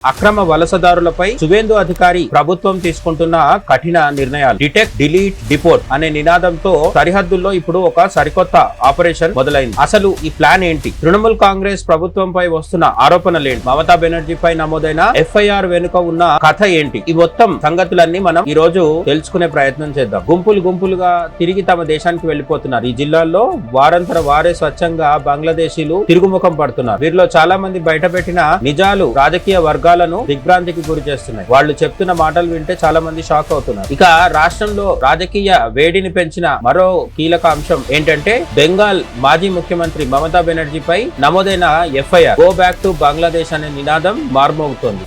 అక్రమ వలసదారులపై సువేందు అధికారి ప్రభుత్వం తీసుకుంటున్న కఠిన నిర్ణయాలు. డిటెక్ట్, డిలీట్, డిపోర్ట్ అనే నినాదంతో సరిహద్దుల్లో ఇప్పుడు ఒక సరికొత్త ఆపరేషన్ మొదలైంది. అసలు ఈ ప్లాన్ ఏంటి? తృణమూల్ కాంగ్రెస్ ప్రభుత్వంపై వస్తున్న ఆరోపణలేంటి? మమతా బెనర్జీపై నమోదైన FIR వెనుక ఉన్న కథ ఏంటి? ఈ మొత్తం సంగతులన్నీ మనం ఈ రోజు తెలుసుకునే ప్రయత్నం చేద్దాం. గుంపులు గుంపులుగా తిరిగి తమ దేశానికి వెళ్లిపోతున్నారు. ఈ జిల్లాల్లో వారంతర వారే స్వచ్ఛంగా బంగ్లాదేశీలు తిరుగుముఖం పడుతున్నారు. వీరిలో చాలా మంది బయటపెట్టిన నిజాలు రాజకీయ వర్గాలను దిగ్భ్రాంతికి గురి చేస్తున్నాయి. వాళ్ళు చెప్తున్న మాటలు వింటే చాలా మంది షాక్ అవుతున్నారు. ఇక రాష్ట్రంలో రాజకీయ వేడిని పెంచిన మరో కీలక అంశం ఏంటంటే బెంగాల్ మాజీ ముఖ్యమంత్రి మమతా బెనర్జీపై నమోదైన FIR go back to Bangladesh అనే నినాదం మార్మోగుతోంది.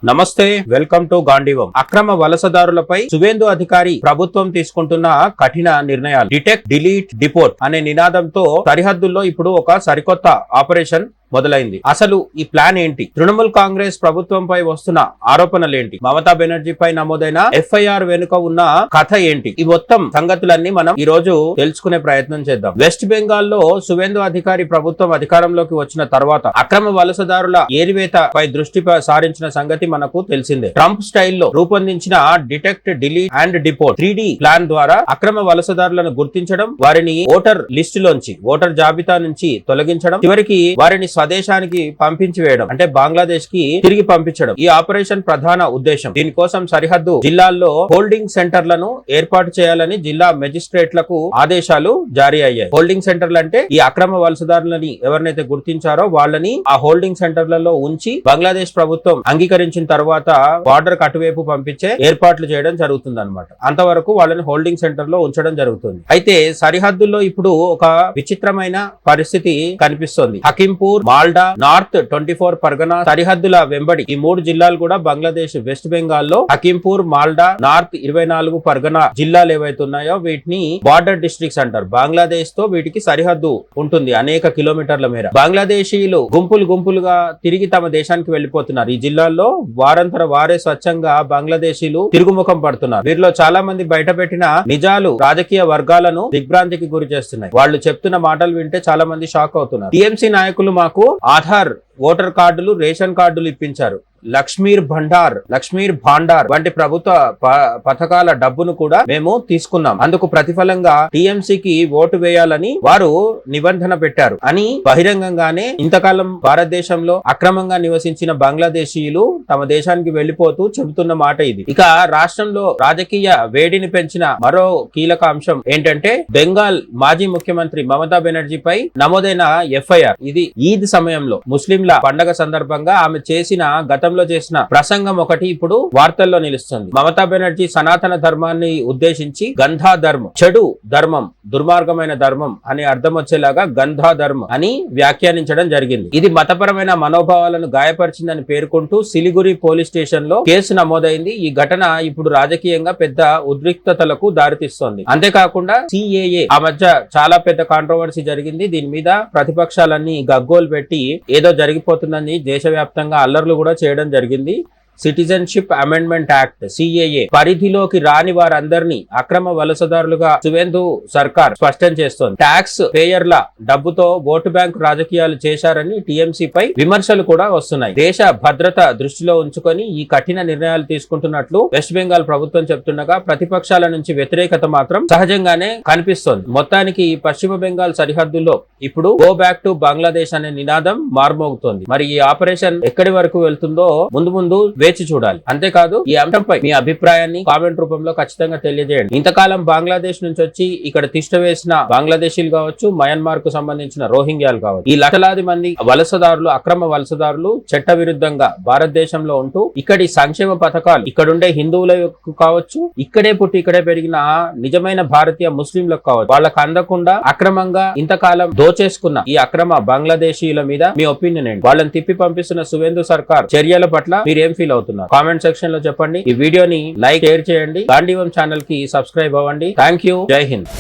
నమస్తే, వెల్కమ్ టు గాంధీవం. అక్రమ వలసదారులపై సువేందు అధికారి ప్రభుత్వం తీసుకుంటున్న కఠిన నిర్ణయాలు. డిటెక్ట్, డిలీట్, డిపోర్ట్ అనే నినాదంతో సరిహద్దుల్లో ఇప్పుడు ఒక సరికొత్త ఆపరేషన్ మొదలైంది. అసలు ఈ ప్లాన్ ఏంటి? తృణమూల్ కాంగ్రెస్ ప్రభుత్వంపై వస్తున్న ఆరోపణలేంటి? మమతా బెనర్జీపై నమోదైన FIR వెనుక ఉన్న కథ ఏంటి? ఈ మొత్తం సంగతులన్నీ మనం ఈ రోజు తెలుసుకునే ప్రయత్నం చేద్దాం. వెస్ట్ బెంగాల్ లో సువేందు అధికారి ప్రభుత్వం అధికారంలోకి వచ్చిన తర్వాత అక్రమ వలసదారుల ఏరివేతపై దృష్టి సారించిన సంగతి మనకు తెలిసిందే. ట్రంప్ స్టైల్లో రూపొందించిన detect, delete and deport 3D plan ద్వారా అక్రమ వలసదారులను గుర్తించడం, వారిని ఓటర్ లిస్టులోంచి, ఓటర్ జాబితా నుంచి తొలగించడం, చివరికి వారిని స్వదేశానికి పంపించి వేయడం, అంటే బంగ్లాదేశ్ కి తిరిగి పంపించడం ఈ ఆపరేషన్ ప్రధాన ఉద్దేశం. దీనికోసం సరిహద్దు జిల్లాల్లో హోల్డింగ్ సెంటర్లను ఏర్పాటు చేయాలని జిల్లా మెజిస్ట్రేట్లకు ఆదేశాలు జారీ అయ్యాయి. హోల్డింగ్ సెంటర్లు అంటే ఈ అక్రమ వలసదారులని ఎవరినైతే గుర్తించారో వాళ్ళని ఆ హోల్డింగ్ సెంటర్లలో ఉంచి బంగ్లాదేశ్ ప్రభుత్వం అంగీకరించిన తర్వాత బార్డర్ అటువైపు పంపించే ఏర్పాట్లు చేయడం జరుగుతుంది అన్నమాట. అంతవరకు వాళ్ళని హోల్డింగ్ సెంటర్ లో ఉంచడం జరుగుతుంది. అయితే సరిహద్దుల్లో ఇప్పుడు ఒక విచిత్రమైన పరిస్థితి కనిపిస్తోంది. హకీంపూర్, మాల్డా, నార్త్ 24 పర్గనా సరిహద్దుల వెంబడి ఈ 3 జిల్లాలు కూడా బంగ్లాదేశ్ వెస్ట్ బెంగాల్ లో హకీంపూర్, మాల్డా, నార్త్ 24 పర్గనా జిల్లాలు ఏవైతే ఉన్నాయో వీటిని బార్డర్ డిస్ట్రిక్ట్స్ అంటారు. బంగ్లాదేశ్ తో వీటికి సరిహద్దు ఉంటుంది అనేక కిలోమీటర్ల మేర. బంగ్లాదేశీయులు గుంపులు గుంపులుగా తిరిగి తమ దేశానికి వెళ్లిపోతున్నారు. ఈ జిల్లాల్లో వారంతర వారే స్వచ్ఛంగా బంగ్లాదేశీలు తిరుగుముఖం పడుతున్నారు. వీరిలో చాలా మంది బయటపెట్టిన నిజాలు రాజకీయ వర్గాలను దిగ్భ్రాంతికి గురి చేస్తున్నాయి. వాళ్ళు చెప్తున్న మాటలు వింటే చాలా మంది షాక్ అవుతున్నారు. TMC నాయకులు మాకు ఆధార్, ఓటర్ కార్డులు, రేషన్ కార్డులు ఇప్పించారు. లక్ష్మీర్ భాండార్ వంటి ప్రభుత్వ పథకాల డబ్బును కూడా మేము తీసుకున్నాం. అందుకు ప్రతిఫలంగా TMCకి ఓటు వేయాలని వారు నిబంధన పెట్టారు అని బహిరంగంగానే ఇంతకాలం భారతదేశంలో అక్రమంగా నివసించిన బంగ్లాదేశీయులు తమ దేశానికి వెళ్లిపోతూ చెబుతున్న మాట ఇది. ఇక రాష్ట్రంలో రాజకీయ వేడిని పెంచిన మరో కీలక అంశం ఏంటంటే బెంగాల్ మాజీ ముఖ్యమంత్రి మమతా బెనర్జీపై నమోదైన FIR. ఇది ఈద్ సమయంలో ముస్లింల పండగ సందర్భంగా ఆమె చేసిన ప్రసంగం ఒకటి ఇప్పుడు వార్తల్లో నిలుస్తుంది. మమతా బెనర్జీ సనాతన ధర్మాన్ని ఉద్దేశించి గంధా ధర్మం, చెడు ధర్మం, దుర్మార్గమైన ధర్మం అనే అర్థం వచ్చేలాగా గంధా ధర్మం అని వ్యాఖ్యానించడం జరిగింది. ఇది మతపరమైన మనోభావాలను గాయపరిచిందని పేర్కొంటూ సిలిగురి పోలీస్ స్టేషన్ లో కేసు నమోదైంది. ఈ ఘటన ఇప్పుడు రాజకీయంగా పెద్ద ఉద్రిక్తతలకు దారితీస్తోంది. అంతేకాకుండా CAA ఆ మధ్య చాలా పెద్ద కాంట్రవర్సీ జరిగింది. దీని మీద ప్రతిపక్షాలన్నీ గగ్గోలు పెట్టి ఏదో జరిగిపోతుందని దేశవ్యాప్తంగా అల్లర్లు కూడా చేయడం జరిగింది. సిటిజన్షిప్ అమెండ్మెంట్ యాక్ట్ CAA పరిధిలోకి రాని వారందరినీ అక్రమ వలసదారులుగా సువేందు సర్కార్ స్పష్టం చేస్తోంది. ట్యాక్స్ పేయర్ల డబ్బుతో ఓటు బ్యాంకు రాజకీయాలు చేశారని TMC పై విమర్శలు కూడా వస్తున్నాయి. దేశ భద్రత దృష్టిలో ఉంచుకొని ఈ కఠిన నిర్ణయాలు తీసుకుంటున్నట్లు వెస్ట్ బెంగాల్ ప్రభుత్వం చెప్తుండగా ప్రతిపక్షాల నుంచి వ్యతిరేకత మాత్రం సహజంగానే కనిపిస్తోంది. మొత్తానికి పశ్చిమ బెంగాల్ సరిహద్దుల్లో ఇప్పుడు గో బ్యాక్ టు బంగ్లాదేశ్ అనే నినాదం మార్మోగుతోంది. మరి ఈ ఆపరేషన్ ఎక్కడి వరకు వెళ్తుందో ముందు వేచి చూడాలి. అంతేకాదు ఈ అంశంపై మీ అభిప్రాయాన్ని కామెంట్ రూపంలో ఖచ్చితంగా తెలియజేయండి. ఇంతకాలం బంగ్లాదేశ్ నుంచి వచ్చి ఇక్కడ తిష్ట వేసిన బంగ్లాదేశీలు కావచ్చు, మయన్మార్ కు సంబంధించిన రోహింగ్యాలు కావచ్చు, ఈ లక్షలాది మంది వలసదారులు, అక్రమ వలసదారులు చట్ట విరుద్ధంగా భారతదేశంలో ఉంటూ ఇక్కడి సంక్షేమ పథకాలు ఇక్కడుండే హిందువులకు కావచ్చు, ఇక్కడే పుట్టి ఇక్కడే పెరిగిన నిజమైన భారతీయ ముస్లింలకు కావచ్చు, వాళ్ళకు అందకుండా అక్రమంగా ఇంతకాలం దోచేసుకున్న ఈ అక్రమ బంగ్లాదేశీయుల మీద మీ ఒపీనియన్ ఏంటి? వాళ్ళని తిప్పి పంపిస్తున్న సువేందు సర్కార్ చర్యల పట్ల మీరేం ఫీల్ అవుతున్నారు? కామెంట్ సెక్షన్ లో చెప్పండి. ఈ వీడియోని లైక్, షేర్ చేయండి. గాంధీవం ఛానల్ కి సబ్స్క్రైబ్ అవ్వండి. Thank you. జై హింద్.